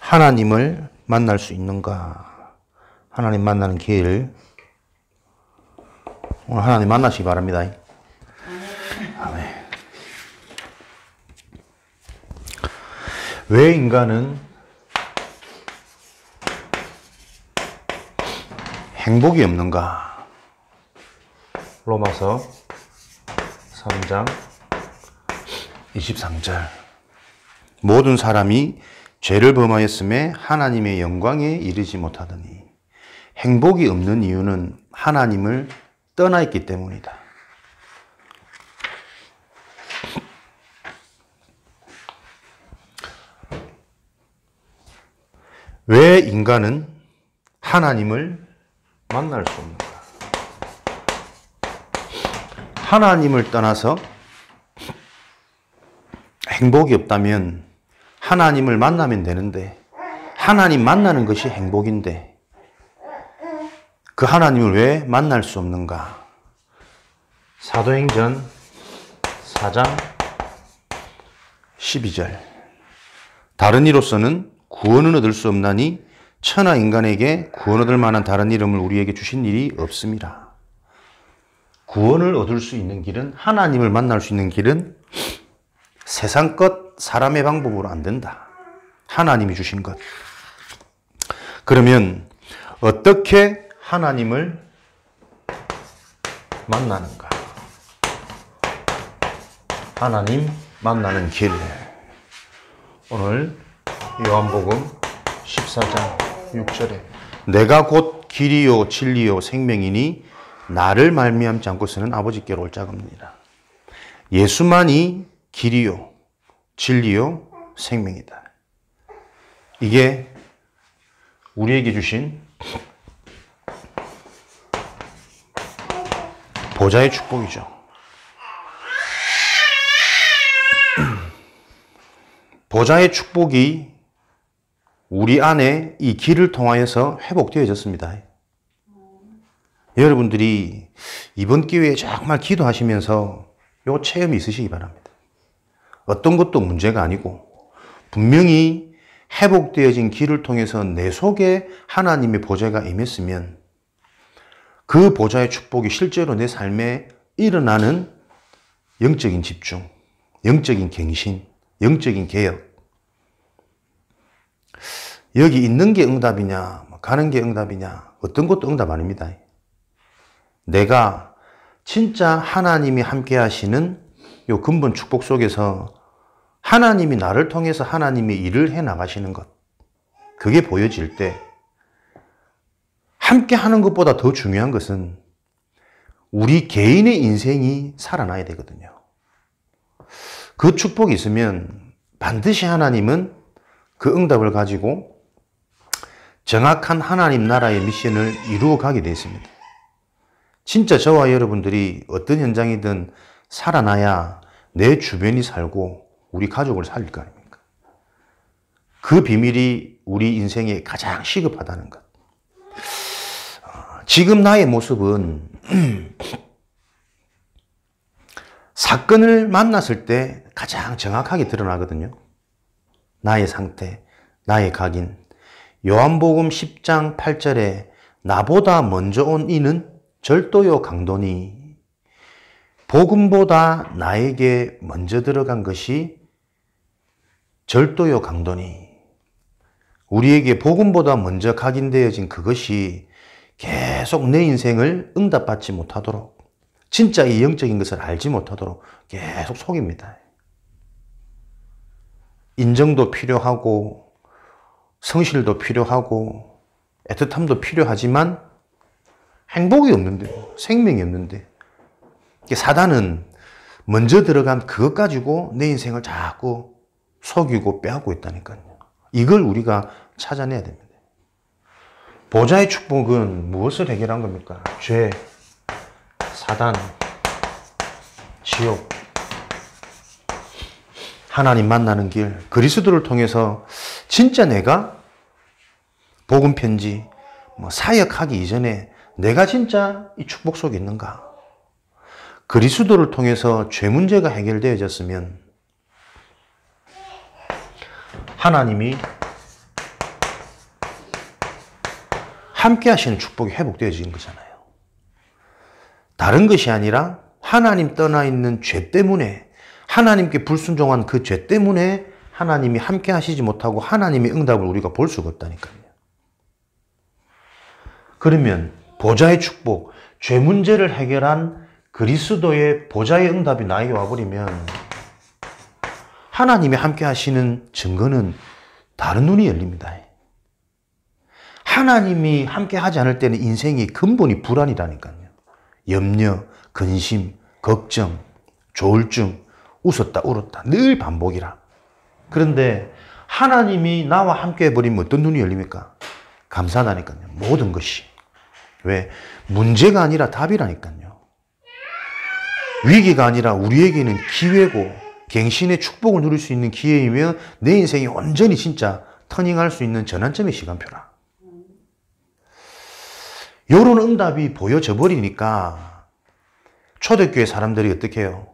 하나님을 만날 수 있는가? 하나님 만나는 길. 오늘 하나님 만나시기 바랍니다. 아멘. 왜 인간은 행복이 없는가? 로마서 3장 23절. 모든 사람이 죄를 범하였음에 하나님의 영광에 이르지 못하더니 행복이 없는 이유는 하나님을 떠나 있기 때문이다. 왜 인간은 하나님을 만날 수 없는가? 하나님을 떠나서 행복이 없다면 하나님을 만나면 되는데 하나님 만나는 것이 행복인데 그 하나님을 왜 만날 수 없는가? 사도행전 4장 12절. 다른 이로서는 구원은 얻을 수 없나니 천하 인간에게 구원 얻을 만한 다른 이름을 우리에게 주신 일이 없음이라. 구원을 얻을 수 있는 길은, 하나님을 만날 수 있는 길은 세상 것, 사람의 방법으로 안 된다. 하나님이 주신 것. 그러면 어떻게 하나님을 만나는가? 하나님 만나는 길. 오늘 요한복음 14장 6절에 내가 곧 길이요 진리요 생명이니 나를 말미암지 않고서는 아버지께로 올 자가 없느니라. 예수만이 길이요 진리요 생명이다. 이게 우리에게 주신 보좌의 축복이죠. 보좌의 축복이 우리 안에 이 길을 통하여서 회복되어졌습니다. 여러분들이 이번 기회에 정말 기도하시면서 요 체험이 있으시기 바랍니다. 어떤 것도 문제가 아니고 분명히 회복되어진 길을 통해서 내 속에 하나님의 보좌가 임했으면 그 보좌의 축복이 실제로 내 삶에 일어나는 영적인 집중, 영적인 갱신, 영적인 개혁. 여기 있는 게 응답이냐, 가는 게 응답이냐, 어떤 것도 응답 아닙니다. 내가 진짜 하나님이 함께 하시는 요 근본 축복 속에서 하나님이 나를 통해서 하나님의 일을 해 나가시는 것, 그게 보여질 때 함께 하는 것보다 더 중요한 것은 우리 개인의 인생이 살아나야 되거든요. 그 축복이 있으면 반드시 하나님은 그 응답을 가지고 정확한 하나님 나라의 미션을 이루어 가게 되어 있습니다. 진짜 저와 여러분들이 어떤 현장이든 살아나야 내 주변이 살고 우리 가족을 살릴 거 아닙니까? 그 비밀이 우리 인생에 가장 시급하다는 것. 지금 나의 모습은 사건을 만났을 때 가장 정확하게 드러나거든요. 나의 상태, 나의 각인. 요한복음 10장 8절에 나보다 먼저 온 이는 절도요 강도니 복음보다 나에게 먼저 들어간 것이 절도요 강도니. 우리에게 복음보다 먼저 각인되어진 그것이 계속 내 인생을 응답받지 못하도록, 진짜 이 영적인 것을 알지 못하도록 계속 속입니다. 인정도 필요하고 성실도 필요하고 애틋함도 필요하지만 행복이 없는데, 생명이 없는데, 사단은 먼저 들어간 그것 가지고 내 인생을 자꾸 속이고 빼앗고 있다니까요. 이걸 우리가 찾아내야 됩니다. 보좌의 축복은 무엇을 해결한 겁니까? 죄, 사단, 지옥. 하나님 만나는 길, 그리스도를 통해서 진짜 내가 복음 편지, 사역하기 이전에 내가 진짜 이 축복 속에 있는가? 그리스도를 통해서 죄 문제가 해결되어졌으면 하나님이 함께 하시는 축복이 회복되어지는 거잖아요. 다른 것이 아니라 하나님 떠나 있는 죄 때문에, 하나님께 불순종한 그 죄 때문에 하나님이 함께 하시지 못하고 하나님의 응답을 우리가 볼 수가 없다니까요. 그러면 보좌의 축복, 죄 문제를 해결한 그리스도의 보좌의 응답이 나에게 와버리면 하나님이 함께 하시는 증거는 다른 눈이 열립니다. 하나님이 함께 하지 않을 때는 인생이 근본이 불안이라니까요. 염려, 근심, 걱정, 조울증, 웃었다 울었다 늘 반복이라. 그런데 하나님이 나와 함께 해버리면 어떤 눈이 열립니까? 감사하다니까요. 모든 것이. 왜? 문제가 아니라 답이라니까요. 위기가 아니라 우리에게는 기회고 갱신의 축복을 누릴 수 있는 기회이며 내 인생이 온전히 진짜 터닝할 수 있는 전환점의 시간표라. 요런 응답이 보여져 버리니까 초대교회 사람들이 어떻게 해요?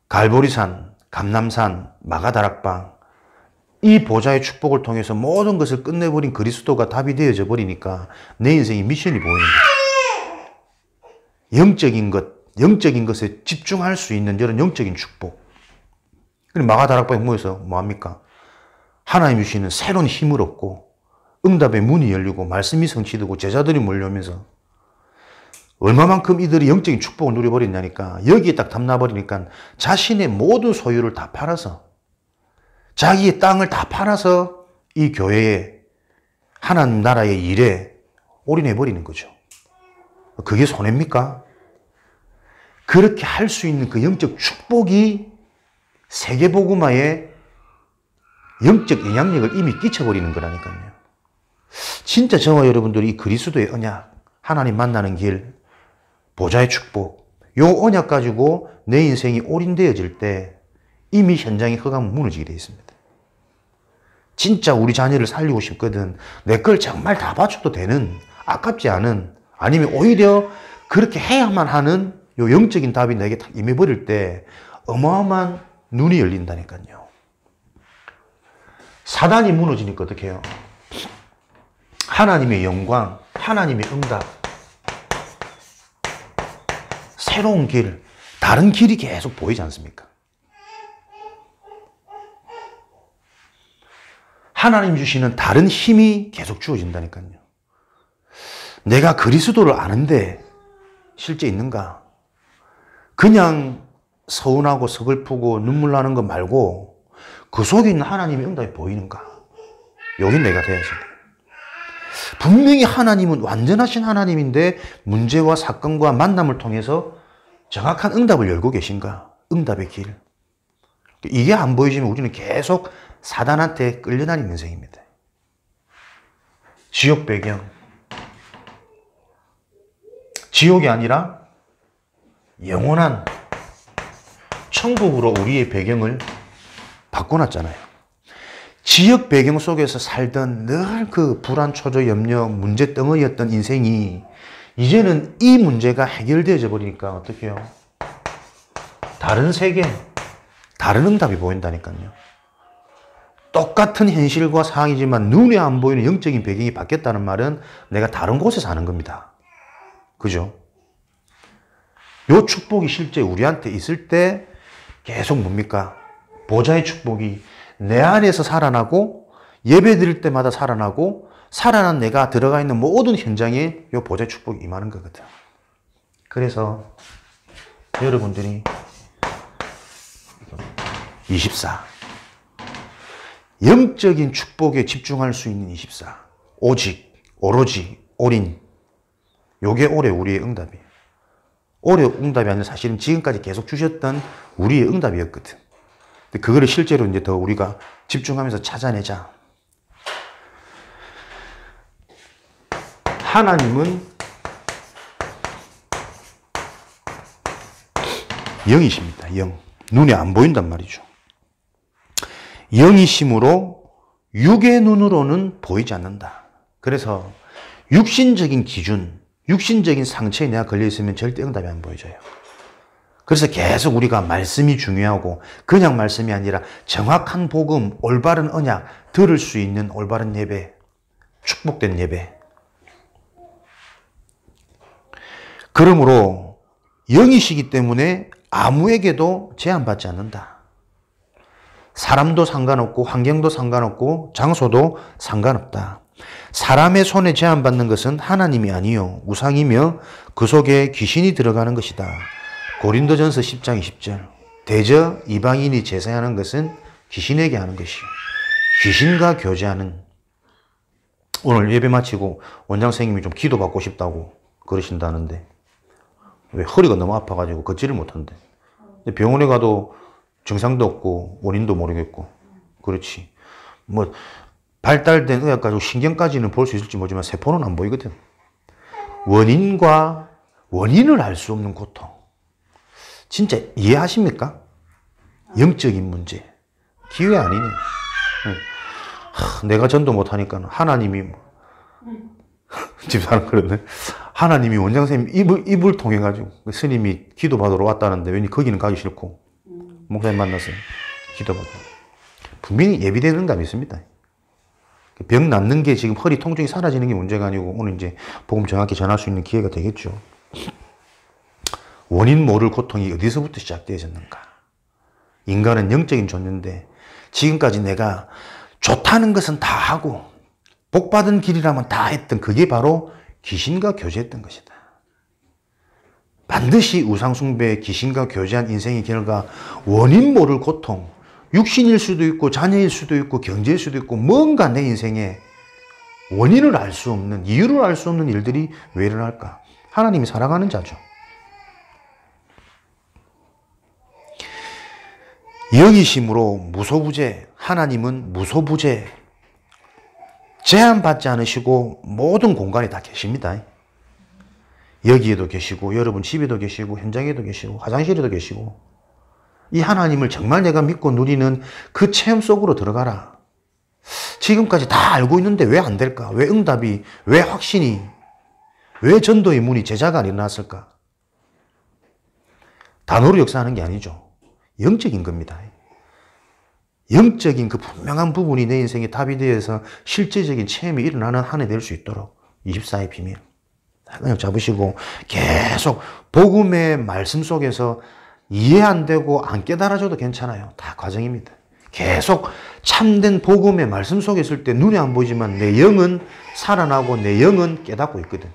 갈보리산, 감남산, 마가다락방 이 보좌의 축복을 통해서 모든 것을 끝내버린 그리스도가 답이 되어져 버리니까 내 인생이 미션이 보이는 거죠. 영적인 것에 집중할 수 있는 이런 영적인 축복. 마가다락방에 모여서 뭐합니까? 하나님 주시는 새로운 힘을 얻고 응답의 문이 열리고 말씀이 성취되고 제자들이 몰려오면서 얼마만큼 이들이 영적인 축복을 누려버렸냐니까 여기에 딱 탐나버리니까 자신의 모든 소유를 다 팔아서 자기의 땅을 다 팔아서 이 교회에 하나님 나라의 일에 올인해버리는 거죠. 그게 손해입니까? 그렇게 할 수 있는 그 영적 축복이 세계복음화에 영적 영향력을 이미 끼쳐버리는 거라니까요. 진짜 저와 여러분들이 이 그리스도의 언약, 하나님 만나는 길, 보좌의 축복, 요 언약 가지고 내 인생이 올인되어질 때 이미 현장의 흑암은 무너지게 되어 있습니다. 진짜 우리 자녀를 살리고 싶거든. 내 걸 정말 다 바쳐도 되는, 아깝지 않은, 아니면 오히려 그렇게 해야만 하는 요 영적인 답이 내게 딱 임해버릴 때 어마어마한 눈이 열린다니까요. 사단이 무너지니까 어떻게 해요? 하나님의 영광, 하나님의 응답, 새로운 길, 다른 길이 계속 보이지 않습니까? 하나님 주시는 다른 힘이 계속 주어진다니까요. 내가 그리스도를 아는데 실제 있는가? 그냥 서운하고 서글프고 눈물 나는 거 말고 그 속에 있는 하나님의 응답이 보이는가? 여긴 내가 돼야지. 분명히 하나님은 완전하신 하나님인데 문제와 사건과 만남을 통해서 정확한 응답을 열고 계신가? 응답의 길. 이게 안 보여지면 우리는 계속 사단한테 끌려다니는 인생입니다. 지옥 배경. 지옥이 아니라 영원한 천국으로 우리의 배경을 바꿔놨잖아요. 지역 배경 속에서 살던 늘 그 불안, 초조, 염려, 문제 덩어리였던 인생이 이제는 이 문제가 해결되어져 버리니까 어떻게 해요? 다른 세계, 다른 응답이 보인다니까요. 똑같은 현실과 상황이지만 눈에 안 보이는 영적인 배경이 바뀌었다는 말은 내가 다른 곳에 사는 겁니다. 그죠? 요 축복이 실제 우리한테 있을 때 계속 뭡니까? 보좌의 축복이 내 안에서 살아나고 예배 드릴 때마다 살아나고 살아난 내가 들어가 있는 모든 현장에 요 보좌의 축복이 임하는 거거든. 그래서 여러분들이 24 영적인 축복에 집중할 수 있는 24 오직 오로지 올인 요게 올해 우리의 응답이에요. 올해 응답이 아니라 사실은 지금까지 계속 주셨던 우리의 응답이었거든. 근데 그거를 실제로 이제 더 우리가 집중하면서 찾아내자. 하나님은 영이십니다. 영. 눈에 안 보인단 말이죠. 영이심으로 육의 눈으로는 보이지 않는다. 그래서 육신적인 기준, 육신적인 상처에 내가 걸려있으면 절대 응답이 안 보여져요. 그래서 계속 우리가 말씀이 중요하고 그냥 말씀이 아니라 정확한 복음, 올바른 언약, 들을 수 있는 올바른 예배, 축복된 예배 그러므로 영이시기 때문에 아무에게도 제한받지 않는다. 사람도 상관없고 환경도 상관없고 장소도 상관없다. 사람의 손에 제한받는 것은 하나님이 아니요 우상이며 그 속에 귀신이 들어가는 것이다. 고린도전서 10장 20절. 대저 이방인이 제사하는 것은 귀신에게 하는 것이요 귀신과 교제하는. 오늘 예배 마치고 원장 선생님이 좀 기도받고 싶다고 그러신다는데 왜 허리가 너무 아파가지고 걷지를 못한대. 근데 병원에 가도 증상도 없고 원인도 모르겠고. 그렇지. 뭐 발달된 의학 가지고 신경까지는 볼 수 있을지 모르지만 세포는 안 보이거든. 원인을 알 수 없는 고통. 진짜 이해하십니까? 영적인 문제. 기회 아니네. 내가 전도 못하니까 하나님이 집사람 그러네. 하나님이 원장 선생님 입을 통해 가지고 스님이 기도받으러 왔다는데 왠지 거기는 가기 싫고 목사님 만나서 기도받고. 분명히 예비된 응답이 있습니다. 병 낫는 게 지금 허리 통증이 사라지는 게 문제가 아니고 오늘 이제 복음 정확히 전할 수 있는 기회가 되겠죠. 원인 모를 고통이 어디서부터 시작되어졌는가? 인간은 영적인 존재인데 지금까지 내가 좋다는 것은 다 하고 복받은 길이라면 다 했던 그게 바로 귀신과 교제했던 것이다. 반드시 우상숭배, 귀신과 교제한 인생의 결과 원인 모를 고통, 육신일 수도 있고 자녀일 수도 있고 경제일 수도 있고 뭔가 내 인생에 원인을 알 수 없는, 이유를 알 수 없는 일들이 왜 일어날까? 하나님이 사랑하는 자죠. 영이심으로 무소부재, 하나님은 무소부재, 제한받지 않으시고 모든 공간에 다 계십니다. 여기에도 계시고 여러분 집에도 계시고 현장에도 계시고 화장실에도 계시고 이 하나님을 정말 내가 믿고 누리는 그 체험 속으로 들어가라. 지금까지 다 알고 있는데 왜 안 될까? 왜 응답이, 왜 확신이, 왜 전도의 문이 제자가 안 일어났을까? 단어로 역사하는 게 아니죠. 영적인 겁니다. 영적인 그 분명한 부분이 내 인생의 답이 되어서 실제적인 체험이 일어나는 한 해 될 수 있도록 24의 비밀 그냥 잡으시고 계속 복음의 말씀 속에서 이해 안 되고 안 깨달아져도 괜찮아요. 다 과정입니다. 계속 참된 복음의 말씀 속에 있을 때 눈에 안 보이지만 내 영은 살아나고 내 영은 깨닫고 있거든.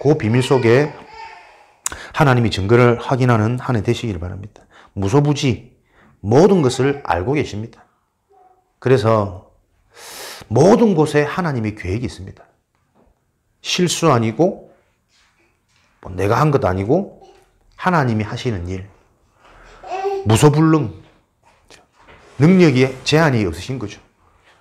그 비밀 속에 하나님이 증거를 확인하는 한 해 되시길 바랍니다. 무소부지 모든 것을 알고 계십니다. 그래서 모든 곳에 하나님의 계획이 있습니다. 실수 아니고 내가 한 것 아니고 하나님이 하시는 일. 무소불능. 능력이 제한이 없으신 거죠.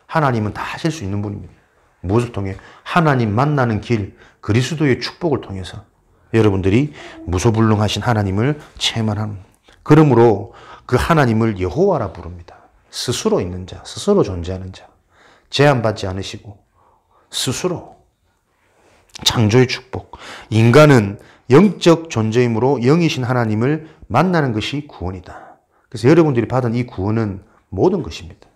하나님은 다 하실 수 있는 분입니다. 무엇을 통해? 하나님 만나는 길, 그리스도의 축복을 통해서 여러분들이 무소불능하신 하나님을 체험하는. 그러므로 그 하나님을 여호와라 부릅니다. 스스로 있는 자, 스스로 존재하는 자, 제한받지 않으시고 스스로 창조의 축복. 인간은 영적 존재이므로 영이신 하나님을 만나는 것이 구원이다. 그래서 여러분들이 받은 이 구원은 모든 것입니다.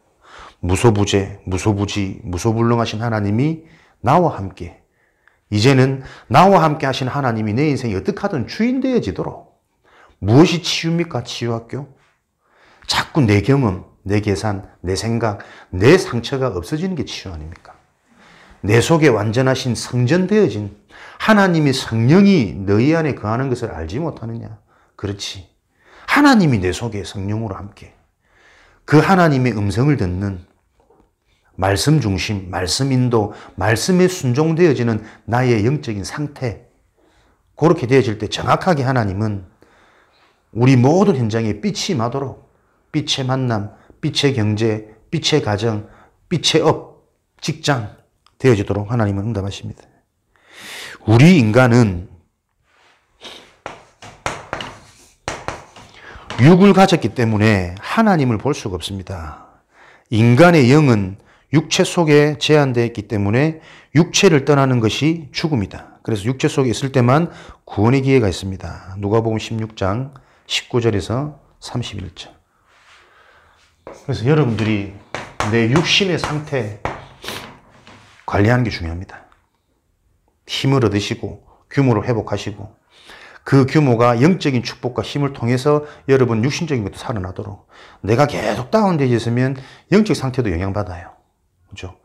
무소부재, 무소부지, 무소불능하신 하나님이 나와 함께, 이제는 나와 함께 하신 하나님이 내 인생이 어떻게 하든 주인 되어지도록. 무엇이 치유입니까? 치유학교? 자꾸 내 경험, 내 계산, 내 생각, 내 상처가 없어지는 게 치유 아닙니까? 내 속에 완전하신 성전되어진 하나님의 성령이 너희 안에 거하는 것을 알지 못하느냐? 그렇지. 하나님이 내 속에 성령으로 함께 그 하나님의 음성을 듣는 말씀 중심, 말씀 인도, 말씀에 순종되어지는 나의 영적인 상태, 그렇게 되어질 때 정확하게 하나님은 우리 모든 현장에 빛이 임하도록 빛의 만남, 빛의 경제, 빛의 가정, 빛의 업, 직장 되어지도록 하나님은 응답하십니다. 우리 인간은 육을 가졌기 때문에 하나님을 볼 수가 없습니다. 인간의 영은 육체 속에 제한되어 있기 때문에 육체를 떠나는 것이 죽음이다. 그래서 육체 속에 있을 때만 구원의 기회가 있습니다. 누가복음 16장 19절에서 31절. 그래서 여러분들이 내 육신의 상태 관리하는 게 중요합니다. 힘을 얻으시고 규모를 회복하시고 그 규모가 영적인 축복과 힘을 통해서 여러분 육신적인 것도 살아나도록. 내가 계속 다운되어 있으면 영적 상태도 영향받아요. 그렇죠?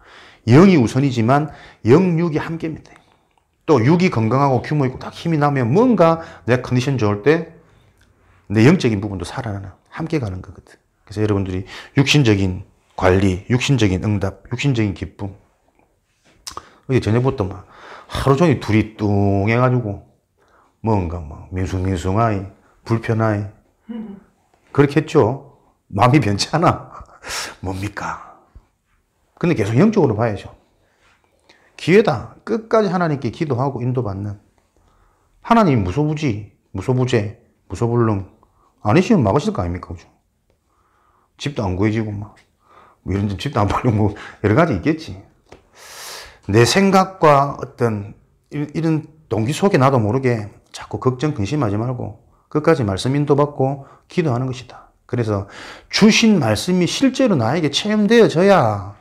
영이 우선이지만 영육이 함께입니다. 또 육이 건강하고 규모 있고 딱 힘이 나면 뭔가 내 컨디션 좋을 때 내 영적인 부분도 살아나는, 함께 가는 거거든. 그래서 여러분들이 육신적인 관리, 육신적인 응답, 육신적인 기쁨. 어제 저녁부터 막 하루 종일 둘이 뚱해가지고 뭔가 막 민숭민숭하이, 불편하이. 그렇게 했죠. 마음이 변찮아. 뭡니까? 근데 계속 영적으로 봐야죠. 기회다. 끝까지 하나님께 기도하고 인도받는. 하나님 무소부지, 무소부재, 무소불능. 아니시면 막으실 거 아닙니까? 그죠? 집도 안 구해지고 막. 뭐 이런 집도 안 팔리고 뭐 여러 가지 있겠지. 내 생각과 어떤 이런 동기 속에 나도 모르게 자꾸 걱정, 근심하지 말고 끝까지 말씀 인도받고 기도하는 것이다. 그래서 주신 말씀이 실제로 나에게 체험되어져야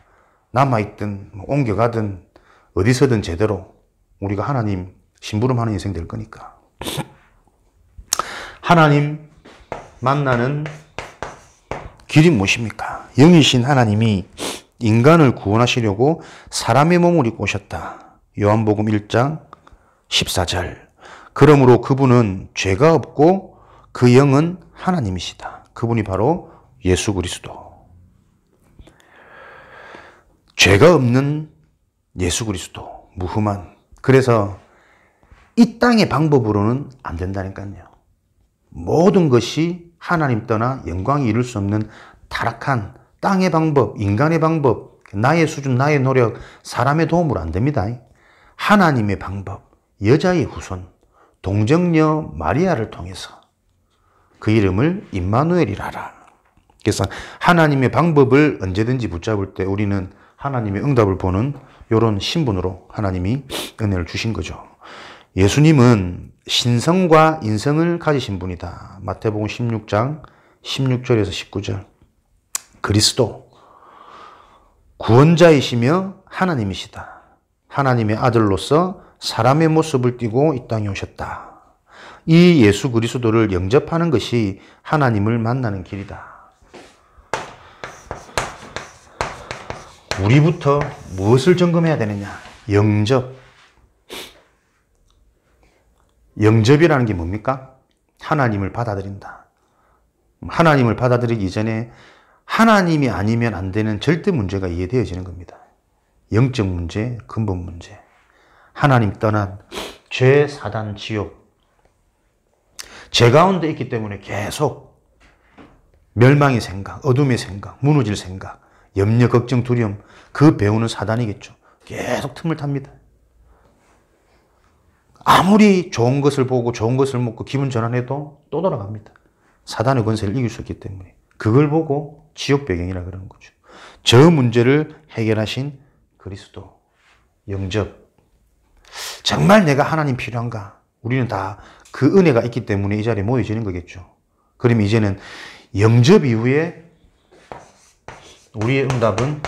남아있든 옮겨가든 어디서든 제대로 우리가 하나님 심부름하는 인생 될 거니까. 하나님 만나는 길이 무엇입니까? 영이신 하나님이 인간을 구원하시려고 사람의 몸을 입고 오셨다. 요한복음 1장 14절. 그러므로 그분은 죄가 없고 그 영은 하나님이시다. 그분이 바로 예수 그리스도. 죄가 없는 예수 그리스도. 무흠한. 그래서 이 땅의 방법으로는 안 된다니까요. 모든 것이 하나님 떠나 영광이 이룰 수 없는 타락한 땅의 방법, 인간의 방법, 나의 수준, 나의 노력, 사람의 도움으로 안 됩니다. 하나님의 방법, 여자의 후손, 동정녀 마리아를 통해서 그 이름을 임마누엘이라 하라. 그래서 하나님의 방법을 언제든지 붙잡을 때 우리는 하나님의 응답을 보는 이런 신분으로 하나님이 은혜를 주신 거죠. 예수님은 신성과 인성을 가지신 분이다. 마태복음 16장 16절에서 19절. 그리스도, 구원자이시며 하나님이시다. 하나님의 아들로서 사람의 모습을 띠고 이 땅에 오셨다. 이 예수 그리스도를 영접하는 것이 하나님을 만나는 길이다. 우리부터 무엇을 점검해야 되느냐? 영접. 영접이라는 게 뭡니까? 하나님을 받아들인다. 하나님을 받아들이기 이전에 하나님이 아니면 안 되는 절대 문제가 이해되어지는 겁니다. 영적 문제, 근본 문제. 하나님 떠난 죄, 사단, 지옥. 죄 가운데 있기 때문에 계속 멸망의 생각, 어둠의 생각, 무너질 생각, 염려, 걱정, 두려움. 그 배우는 사단이겠죠. 계속 틈을 탑니다. 아무리 좋은 것을 보고 좋은 것을 먹고 기분 전환해도 또 돌아갑니다. 사단의 권세를 이길 수 있기 때문에. 그걸 보고 지옥 배경이라 그러는 거죠. 저 문제를 해결하신 그리스도. 영접. 정말 내가 하나님 필요한가? 우리는 다 그 은혜가 있기 때문에 이 자리에 모여지는 거겠죠. 그럼 이제는 영접 이후에 우리의 응답은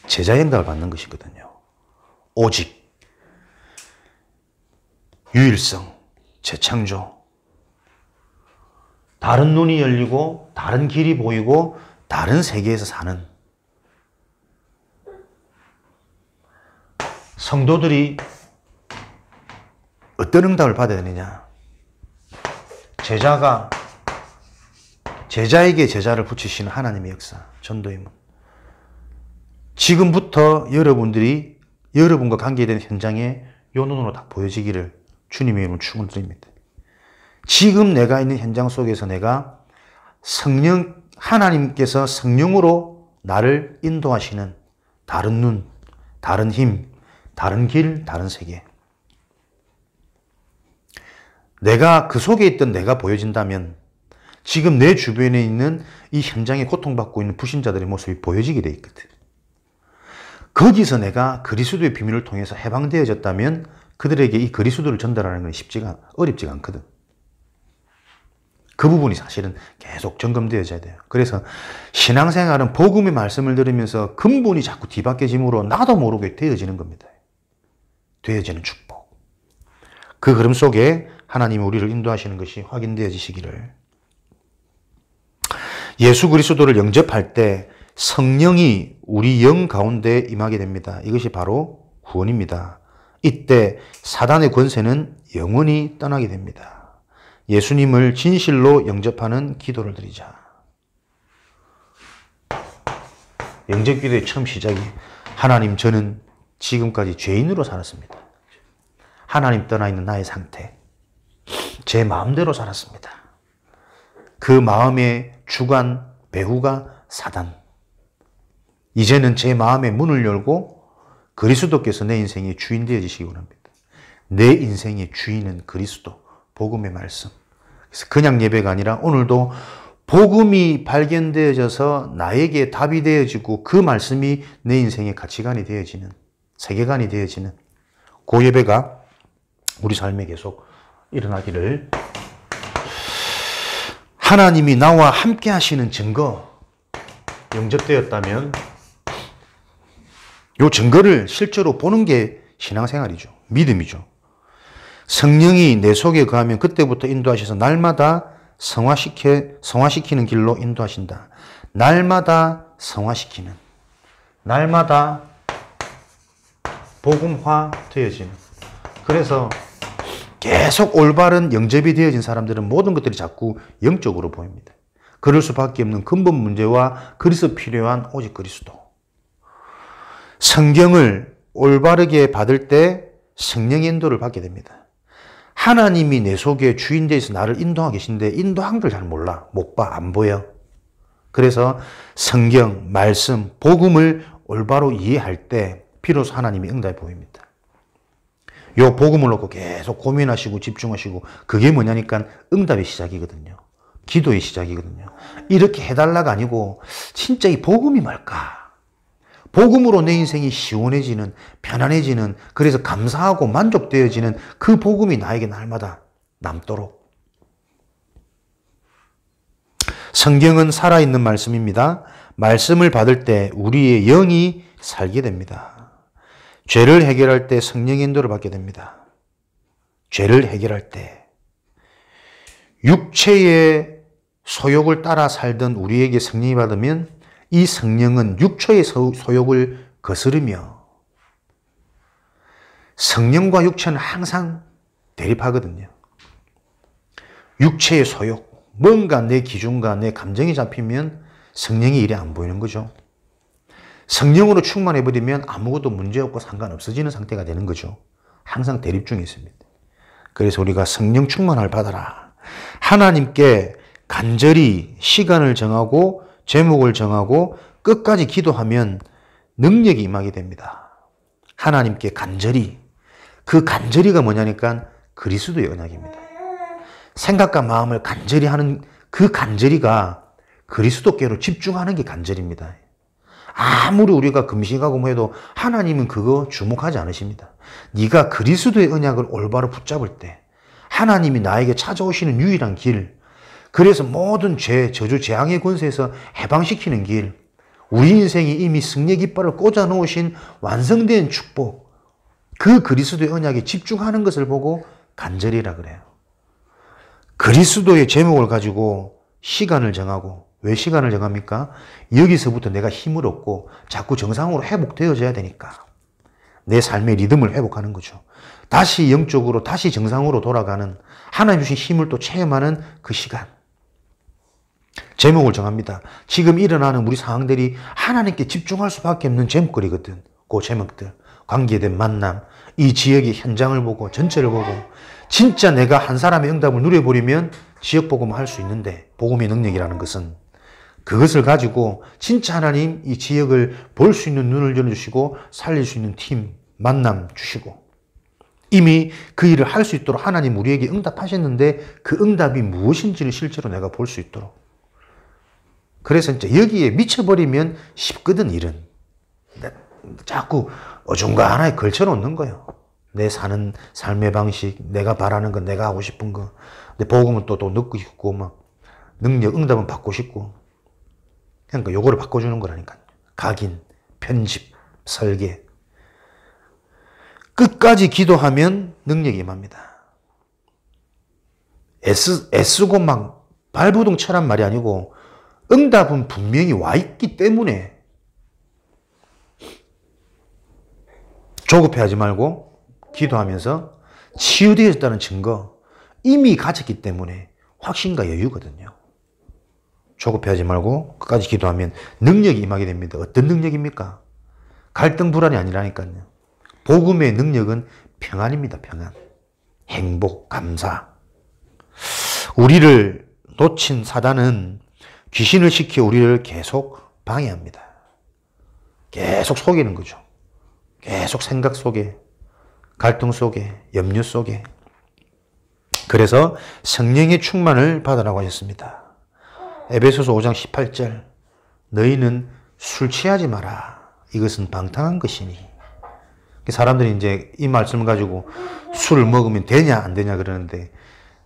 제자의 응답을 받는 것이거든요. 오직. 유일성, 재창조. 다른 눈이 열리고 다른 길이 보이고 다른 세계에서 사는 성도들이 어떤 응답을 받아야 되느냐? 제자가 제자에게 제자를 붙이시는 하나님의 역사, 전도의 문. 지금부터 여러분들이 여러분과 관계된 현장에 요 눈으로 딱 보여지기를 주님의 이름으로 축원드립니다. 지금 내가 있는 현장 속에서 내가 성령, 하나님께서 성령으로 나를 인도하시는 다른 눈, 다른 힘, 다른 길, 다른 세계. 내가 그 속에 있던 내가 보여진다면 지금 내 주변에 있는 이 현장에 고통받고 있는 불신자들의 모습이 보여지게 돼 있거든. 거기서 내가 그리스도의 비밀을 통해서 해방되어졌다면 그들에게 이 그리스도를 전달하는 건 어렵지가 않거든. 그 부분이 사실은 계속 점검되어져야 돼요. 그래서 신앙생활은 복음의 말씀을 들으면서 근본이 자꾸 뒤바뀌어짐으로 나도 모르게 되어지는 겁니다. 되어지는 축복. 그 흐름 속에 하나님이 우리를 인도하시는 것이 확인되어지시기를. 예수 그리스도를 영접할 때 성령이 우리 영 가운데 임하게 됩니다. 이것이 바로 구원입니다. 이때 사단의 권세는 영원히 떠나게 됩니다. 예수님을 진실로 영접하는 기도를 드리자. 영접기도의 처음 시작이 하나님, 저는 지금까지 죄인으로 살았습니다. 하나님 떠나 있는 나의 상태, 제 마음대로 살았습니다. 그 마음의 주관, 배후가 사단. 이제는 제 마음의 문을 열고 그리스도께서 내 인생의 주인 되어지시기 원합니다. 내 인생의 주인은 그리스도, 복음의 말씀. 그래서 그냥 예배가 아니라 오늘도 복음이 발견되어져서 나에게 답이 되어지고 그 말씀이 내 인생의 가치관이 되어지는, 세계관이 되어지는 그 예배가 우리 삶에 계속 일어나기를. 하나님이 나와 함께 하시는 증거, 영접되었다면 이 증거를 실제로 보는 게 신앙생활이죠. 믿음이죠. 성령이 내 속에 거하면 그때부터 인도하셔서 날마다 성화시키는 길로 인도하신다. 날마다 성화시키는, 날마다 복음화 되어지는. 그래서 계속 올바른 영접이 되어진 사람들은 모든 것들이 자꾸 영적으로 보입니다. 그럴 수밖에 없는 근본 문제와 그래서 필요한 오직 그리스도. 성경을 올바르게 받을 때 성령의 인도를 받게 됩니다. 하나님이 내 속에 주인 되어서 나를 인도하고 계신데 인도한 걸 잘 몰라. 못 봐. 안 보여. 그래서 성경, 말씀, 복음을 올바로 이해할 때 비로소 하나님이 응답이 보입니다. 요 복음을 놓고 계속 고민하시고 집중하시고 그게 뭐냐니까 응답의 시작이거든요. 기도의 시작이거든요. 이렇게 해달라가 아니고 진짜 이 복음이 뭘까? 복음으로 내 인생이 시원해지는, 편안해지는, 그래서 감사하고 만족되어지는 그 복음이 나에게 날마다 남도록. 성경은 살아있는 말씀입니다. 말씀을 받을 때 우리의 영이 살게 됩니다. 죄를 해결할 때 성령의 인도를 받게 됩니다. 죄를 해결할 때 육체의 소욕을 따라 살던 우리에게 성령이 받으면 이 성령은 육체의 소욕을 거스르며, 성령과 육체는 항상 대립하거든요. 육체의 소욕, 뭔가 내 기준과 내 감정이 잡히면 성령의 일이 안 보이는 거죠. 성령으로 충만해버리면 아무것도 문제없고 상관없어지는 상태가 되는 거죠. 항상 대립 중에 있습니다. 그래서 우리가 성령 충만을 받아라. 하나님께 간절히 시간을 정하고 제목을 정하고 끝까지 기도하면 능력이 임하게 됩니다. 하나님께 간절히. 그 간절히가 뭐냐니까 그리스도의 언약입니다. 생각과 마음을 간절히 하는 그 간절히가 그리스도께로 집중하는 게 간절입니다. 아무리 우리가 금식하고 뭐 해도 하나님은 그거 주목하지 않으십니다. 네가 그리스도의 언약을 올바로 붙잡을 때 하나님이 나에게 찾아오시는 유일한 길, 그래서 모든 죄, 저주, 재앙의 권세에서 해방시키는 길, 우리 인생이 이미 승리의 깃발을 꽂아 놓으신 완성된 축복, 그 그리스도의 언약에 집중하는 것을 보고 간절히라 그래요. 그리스도의 제목을 가지고 시간을 정하고, 왜 시간을 정합니까? 여기서부터 내가 힘을 얻고 자꾸 정상으로 회복되어져야 되니까. 내 삶의 리듬을 회복하는 거죠. 다시 영적으로, 다시 정상으로 돌아가는, 하나님 주신 힘을 또 체험하는 그 시간. 제목을 정합니다. 지금 일어나는 우리 상황들이 하나님께 집중할 수밖에 없는 제목거리거든. 그 제목들. 관계된 만남, 이 지역의 현장을 보고, 전체를 보고, 진짜 내가 한 사람의 응답을 누려버리면 지역 복음을 할 수 있는데, 복음의 능력이라는 것은 그것을 가지고 진짜 하나님 이 지역을 볼 수 있는 눈을 열어주시고 살릴 수 있는 팀, 만남 주시고, 이미 그 일을 할 수 있도록 하나님 우리에게 응답하셨는데 그 응답이 무엇인지를 실제로 내가 볼 수 있도록. 그래서 이제 여기에 미쳐버리면 쉽거든, 일은. 자꾸 어중간하게 걸쳐놓는 거예요. 내 사는 삶의 방식, 내가 바라는 거, 내가 하고 싶은 거. 근데 복음은 또 넣고 싶고, 막, 능력, 응답은 받고 싶고. 그러니까 요거를 바꿔주는 거라니까요. 각인, 편집, 설계. 끝까지 기도하면 능력이 임합니다. 애쓰고 막 발부둥 쳐란 말이 아니고 응답은 분명히 와 있기 때문에 조급해하지 말고 기도하면서 치유되었다는 증거 이미 가졌기 때문에 확신과 여유거든요. 조급해하지 말고 끝까지 기도하면 능력이 임하게 됩니다. 어떤 능력입니까? 갈등 불안이 아니라니까요. 복음의 능력은 평안입니다. 평안. 행복, 감사. 우리를 놓친 사단은 귀신을 시켜 우리를 계속 방해합니다. 계속 속이는 거죠. 계속 생각 속에, 갈등 속에, 염려 속에. 그래서 성령의 충만을 받으라고 하셨습니다. 에베소서 5장 18절 너희는 술 취하지 마라. 이것은 방탕한 것이니. 사람들이 이제 이 말씀을 가지고 술을 먹으면 되냐 안 되냐 그러는데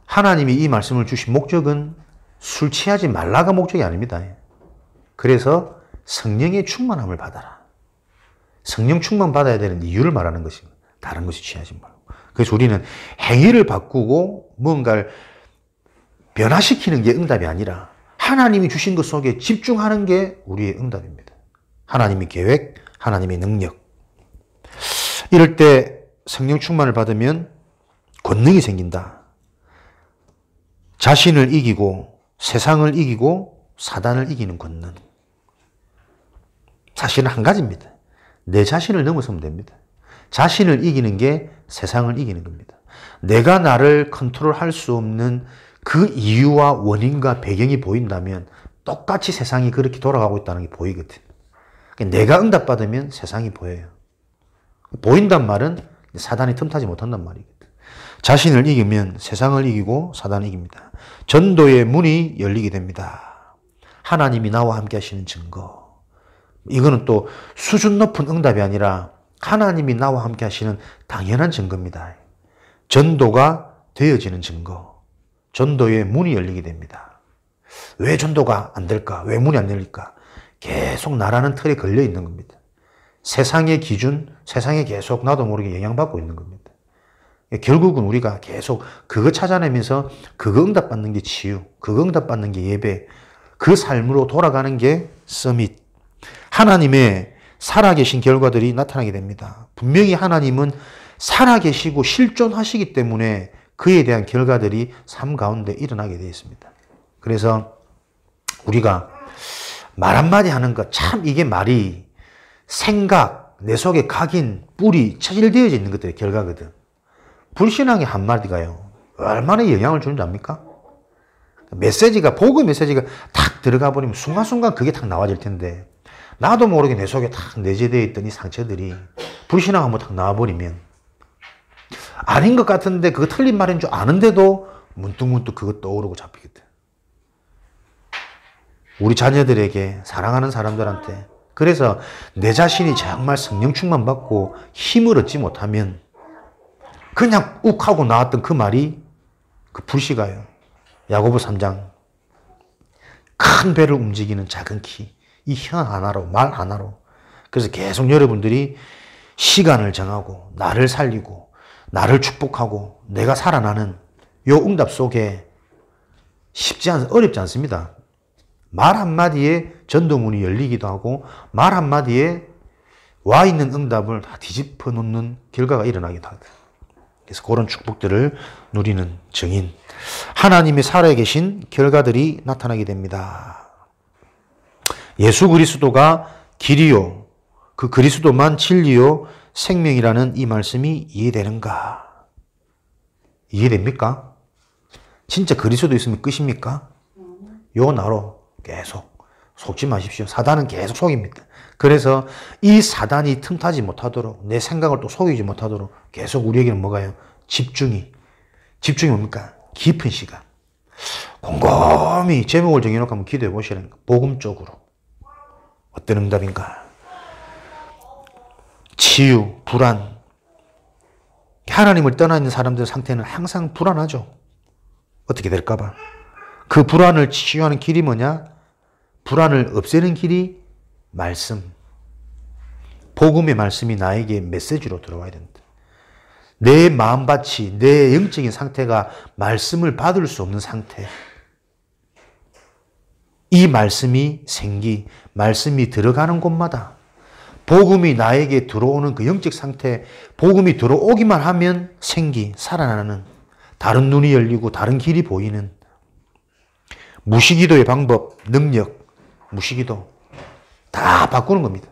하나님이 이 말씀을 주신 목적은 술 취하지 말라가 목적이 아닙니다. 그래서 성령의 충만함을 받아라. 성령 충만 받아야 되는 이유를 말하는 것입니다. 다른 것이 취하지 말고. 그래서 우리는 행위를 바꾸고 뭔가를 변화시키는 게 응답이 아니라 하나님이 주신 것 속에 집중하는 게 우리의 응답입니다. 하나님의 계획, 하나님의 능력. 이럴 때 성령 충만을 받으면 권능이 생긴다. 자신을 이기고 세상을 이기고 사단을 이기는 권능. 사실은 한 가지입니다. 내 자신을 넘어서면 됩니다. 자신을 이기는 게 세상을 이기는 겁니다. 내가 나를 컨트롤할 수 없는 그 이유와 원인과 배경이 보인다면 똑같이 세상이 그렇게 돌아가고 있다는 게 보이거든. 내가 응답받으면 세상이 보여요. 보인단 말은 사단이 틈타지 못한단 말이거든. 자신을 이기면 세상을 이기고 사단을 이깁니다. 전도의 문이 열리게 됩니다. 하나님이 나와 함께 하시는 증거. 이거는 또 수준 높은 응답이 아니라 하나님이 나와 함께 하시는 당연한 증거입니다. 전도가 되어지는 증거. 전도의 문이 열리게 됩니다. 왜 전도가 안 될까? 왜 문이 안 열릴까? 계속 나라는 틀에 걸려 있는 겁니다. 세상의 기준, 세상에 계속 나도 모르게 영향받고 있는 겁니다. 결국은 우리가 계속 그거 찾아내면서 그거 응답받는 게 치유, 그거 응답받는 게 예배, 그 삶으로 돌아가는 게 서밋. 하나님의 살아계신 결과들이 나타나게 됩니다. 분명히 하나님은 살아계시고 실존하시기 때문에 그에 대한 결과들이 삶 가운데 일어나게 되어 있습니다. 그래서 우리가 말 한마디 하는 것, 참 이게 말이 생각, 내 속에 각인, 뿔이 체질되어져 있는 것들의 결과거든. 불신앙의 한마디가요, 얼마나 영향을 주는지 압니까? 메시지가, 복음 메시지가 탁 들어가 버리면 순간순간 그게 탁 나와질 텐데, 나도 모르게 내 속에 탁 내재되어 있던 이 상처들이 불신앙 한번 탁 나와버리면, 아닌 것 같은데 그거 틀린 말인 줄 아는데도 문득문득 그거 떠오르고 잡히거든. 우리 자녀들에게, 사랑하는 사람들한테. 그래서 내 자신이 정말 성령 충만 받고 힘을 얻지 못하면 그냥 욱 하고 나왔던 그 말이 그 불씨가요. 야고보 3장. 큰 배를 움직이는 작은 키. 이 현 하나로, 말 하나로. 그래서 계속 여러분들이 시간을 정하고 나를 살리고 나를 축복하고 내가 살아나는 요 응답 속에 어렵지 않습니다. 말 한마디에 전도문이 열리기도 하고 말 한마디에 와 있는 응답을 다 뒤집어 놓는 결과가 일어나기도 하다. 그래서 그런 축복들을 누리는 증인. 하나님이 살아계신 결과들이 나타나게 됩니다. 예수 그리스도가 길이요, 그 그리스도만 진리요, 생명이라는 이 말씀이 이해되는가? 이해됩니까? 진짜 그리스도 있으면 끝입니까? 요 나로 계속 속지 마십시오. 사단은 계속 속입니다. 그래서 이 사단이 틈타지 못하도록, 내 생각을 또 속이지 못하도록 계속 우리에게는 뭐가요? 집중이 뭡니까? 깊은 시간. 곰곰이 제목을 정해놓고 한번 기도해 보시라는 거. 복음 쪽으로. 어떤 응답인가? 치유, 불안. 하나님을 떠나 있는 사람들 상태는 항상 불안하죠. 어떻게 될까봐. 그 불안을 치유하는 길이 뭐냐? 불안을 없애는 길이 말씀. 복음의 말씀이 나에게 메시지로 들어와야 된다. 내 마음밭이, 내 영적인 상태가 말씀을 받을 수 없는 상태. 이 말씀이 생기, 말씀이 들어가는 곳마다 복음이 나에게 들어오는 그 영적 상태, 복음이 들어오기만 하면 생기, 살아나는, 다른 눈이 열리고 다른 길이 보이는 무시기도의 방법, 능력, 무시기도 다 바꾸는 겁니다.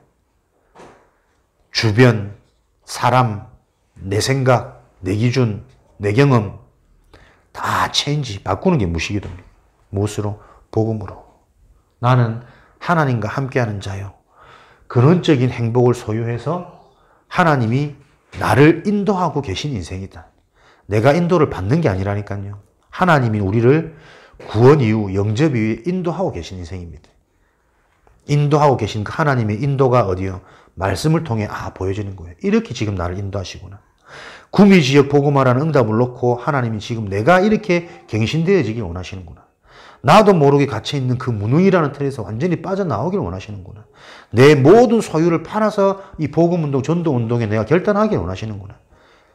주변, 사람, 내 생각, 내 기준, 내 경험 다 체인지, 바꾸는 게 무시기도입니다. 무엇으로? 복음으로. 나는 하나님과 함께하는 자요. 근원적인 행복을 소유해서 하나님이 나를 인도하고 계신 인생이다. 내가 인도를 받는 게 아니라니까요. 하나님이 우리를 구원 이후, 영접 이후에 인도하고 계신 인생입니다. 인도하고 계신 그 하나님의 인도가 어디요? 말씀을 통해 보여지는 거예요. 이렇게 지금 나를 인도하시구나. 구미지역 복음화라는 응답을 놓고 하나님이 지금 내가 이렇게 갱신되어지길 원하시는구나. 나도 모르게 갇혀있는 그 무능이라는 틀에서 완전히 빠져나오길 원하시는구나. 내 모든 소유를 팔아서 이 복음운동, 전도운동에 내가 결단하길 원하시는구나.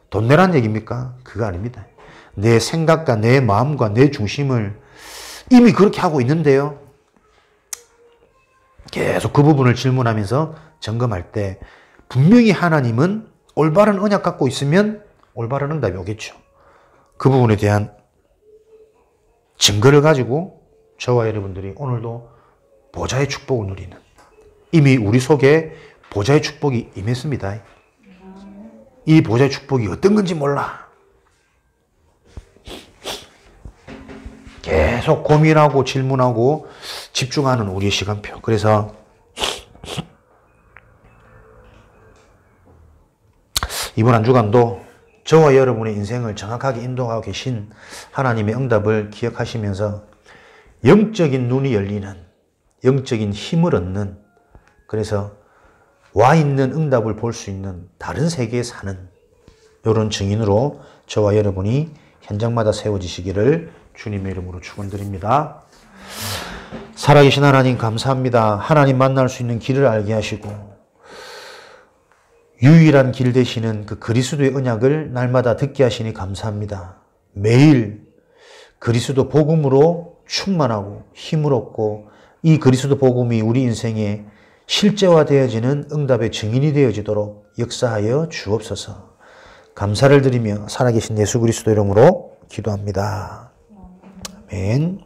돈 내란 얘기입니까? 그거 아닙니다. 내 생각과 내 마음과 내 중심을 이미 그렇게 하고 있는데요. 계속 그 부분을 질문하면서 점검할 때 분명히 하나님은 올바른 언약 갖고 있으면 올바른 응답이 오겠죠. 그 부분에 대한 증거를 가지고 저와 여러분들이 오늘도 보좌의 축복을 누리는, 이미 우리 속에 보좌의 축복이 임했습니다. 이 보좌의 축복이 어떤 건지 몰라. 계속 고민하고 질문하고 집중하는 우리의 시간표. 그래서 이번 한 주간도 저와 여러분의 인생을 정확하게 인도하고 계신 하나님의 응답을 기억하시면서 영적인 눈이 열리는, 영적인 힘을 얻는, 그래서 와 있는 응답을 볼 수 있는 다른 세계에 사는 이런 증인으로 저와 여러분이 현장마다 세워지시기를 주님의 이름으로 축원드립니다. 살아계신 하나님 감사합니다. 하나님 만날 수 있는 길을 알게 하시고 유일한 길 되시는 그 그리스도의 언약을 날마다 듣게 하시니 감사합니다. 매일 그리스도 복음으로 충만하고 힘을 얻고 이 그리스도 복음이 우리 인생에 실제화되어지는 응답의 증인이 되어지도록 역사하여 주옵소서. 감사를 드리며 살아계신 예수 그리스도 이름으로 기도합니다. 아멘.